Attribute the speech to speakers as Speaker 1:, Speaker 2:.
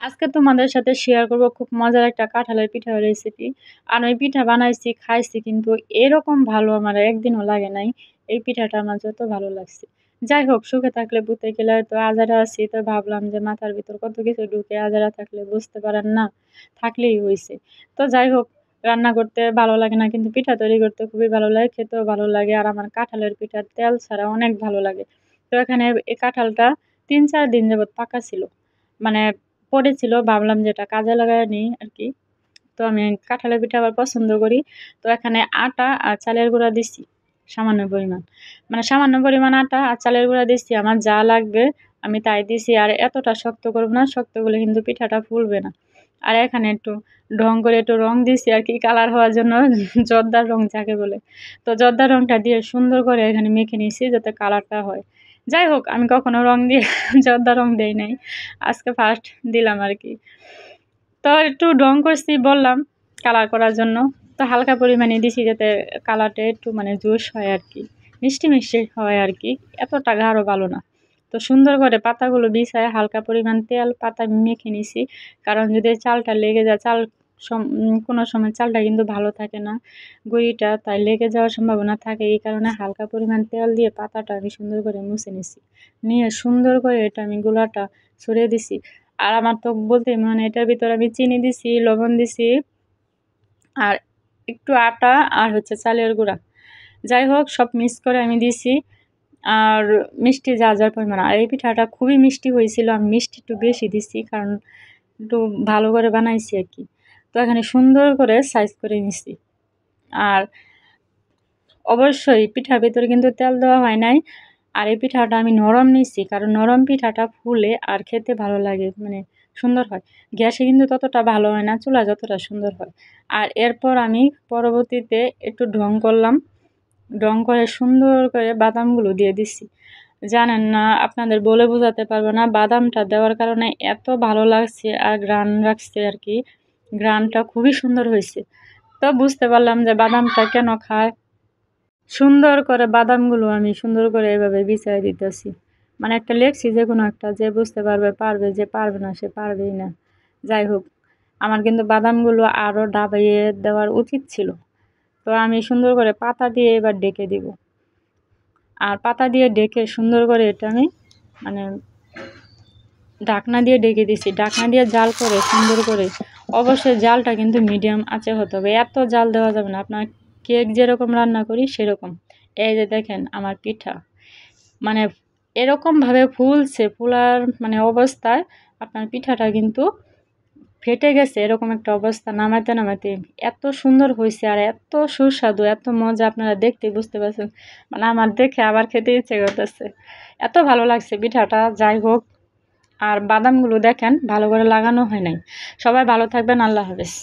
Speaker 1: আজকে তোমাদের সাথে শেয়ার করব খুব মজার একটা কাঁঠালের পিঠার রেসিপি। আর ওই পিঠা বানাইছি, খাইছি কিন্তু এরকম ভালো আমার একদিনও লাগে নাই। এই পিঠাটা আমার যত ভালো লাগছে। যাই হোক, সুখে থাকলে পুতে গেলে তো আজারা আছি, তো ভাবলাম যে মাথার ভিতর কত কিছু ঢুকে, আজারা থাকলে বুঝতে পারেন না, থাকলেই হইছে। তো যাই হোক, রান্না করতে ভালো লাগে না কিন্তু পিঠা তৈরি করতে খুবই ভালো লাগে, খেতেও ভালো লাগে। আর আমার কাঁঠালের পিঠার তেল ছাড়া অনেক ভালো লাগে। তো এখানে এই কাঁঠালটা ৩-৪ দিন যাবৎ পাকা ছিল। মানে পড়েছিল, ভাবলাম যে এটা কাজে লাগায় নিই আরকি। তো আমি কাঁঠালের পিঠা আবার পছন্দ করি। তো এখানে আটা আর চালের গুঁড়া দিচ্ছি সামান্য পরিমাণ। মানে সামান্য পরিমাণ আটা আর চালের গুঁড়া দিচ্ছি। আমার যা লাগবে আমি তাই দিছি। আর এতটা শক্ত করব না, শক্ত করলে কিন্তু পিঠাটা ফুলবে না। আর এখানে একটু ঢং করে একটু রং দিছি আরকি, কালার হওয়ার জন্য জর্দার রং যাকে বলে। তো জর্দার রংটা দিয়ে সুন্দর করে এখানে মেখে নিছি যাতে কালারটা হয়। যাই হোক, আমি কখনো রং দিয়ে জর্দা রং দেই নাই। আজকে ফার্স্ট দিলাম আরকি। তো একটু রং করছি বললাম কালার করার জন্য। তো হালকা পরিমাণে দিছি যাতে কালারটা একটু মানে জোশ হয় আরকি। মিষ্টি, মিষ্টি হয় আরকি। এতটা গাঢ় ভালো না। তো সুন্দর করে পাতাগুলো বিছায় হালকা পরিমাণ তেল পাতায় মেখে নিছি। কারণ যদি চালটা লেগে যায়, চাল কোনো সময় চালটা কিন্তু ভালো থাকে না। গুঁড়িটা তাই লেগে যাওয়ার সম্ভাবনা থাকে। এই কারণে হালকা পরিমাণ তেল দিয়ে পাতাটা আমি সুন্দর করে মুছে নিছি। নিয়ে সুন্দর করে এটা আমি গুঁড়াটা ছড়িয়ে দিছি। আর আমার তো বলতে মানে এটার ভিতরে আমি চিনি দিছি, লবণ দিছি আর একটু আটা আর হচ্ছে চালের গুঁড়া। যাই হোক, সব মিক্স করে আমি দিছি। আর মিষ্টি যার পরিমাণ। আর এই পিঠাটা খুবই মিষ্টি হয়েছিল। আমি মিষ্টি একটু বেশি দিছি কারণ একটু ভালো করে বানাইছি আরকি। তো এখানে সুন্দর করে সাইজ করে নিছি। আর অবশ্যই পিঠার ভেতরে কিন্তু তেল দেওয়া হয় নাই। আর এই পিঠাটা আমি নরম নিছি কারণ নরম পিঠাটা ফুলে আর খেতে ভালো লাগে, মানে সুন্দর হয়। গ্যাসে কিন্তু ততটা ভালো হয় না, চুলায় যতটা সুন্দর হয়। আর এরপর আমি পরবর্তীতে একটু ঢং করলাম। ঢং করে সুন্দর করে বাদামগুলো দিয়ে দিছি। জানেন না, আপনাদের বলে বোঝাতে পারবো না। বাদামটা দেওয়ার কারণে এত ভালো লাগছে আর ঘ্রাণ রাখছে আরকি। ঘ্রাণটা খুবই সুন্দর হইছে। তো বুঝতে পারলাম যে বাদামটা কেন খায়। সুন্দর করে বাদামগুলো আমি সুন্দর করে এভাবে বিছায় দিতেছি। মানে একটা লেখছি যেকোনো একটা, যে বুঝতে পারবে পারবে, যে পারবে না সে পারবেই না। যাই হোক, আমার কিন্তু বাদামগুলো আরও ডাবাইয়ে দেওয়ার উচিত ছিল। তো আমি সুন্দর করে পাতা দিয়ে এবার ডেকে দিব। আর পাতা দিয়ে ডেকে সুন্দর করে এটা আমি মানে ঢাকনা দিয়ে ডেকে দিছি। ঢাকনা দিয়ে জাল করে সুন্দর করে, অবশ্যই জালটা কিন্তু মিডিয়াম আঁচে হতে হবে। এত জাল দেওয়া যাবে না। আপনার কেক যেরকম রান্না করি সেরকম। এই যে দেখেন আমার পিঠা মানে এরকমভাবে ফুলছে, ফুলার মানে অবস্থায় আপনার পিঠাটা কিন্তু ফেটে গেছে, এরকম একটা অবস্থা। নামাইতে নামাইতে এত সুন্দর হয়েছে আর এত সুস্বাদু, এত মজা, আপনারা দেখতেই বুঝতে পারছেন। মানে আমার দেখে আবার খেতে ইচ্ছে করতেছে, এত ভালো লাগছে পিঠাটা। যাই হোক, আর বাদামগুলো দেখেন ভালো করে লাগানো হয় নাই। সবাই ভালো থাকবেন, আল্লাহ হাফেজ।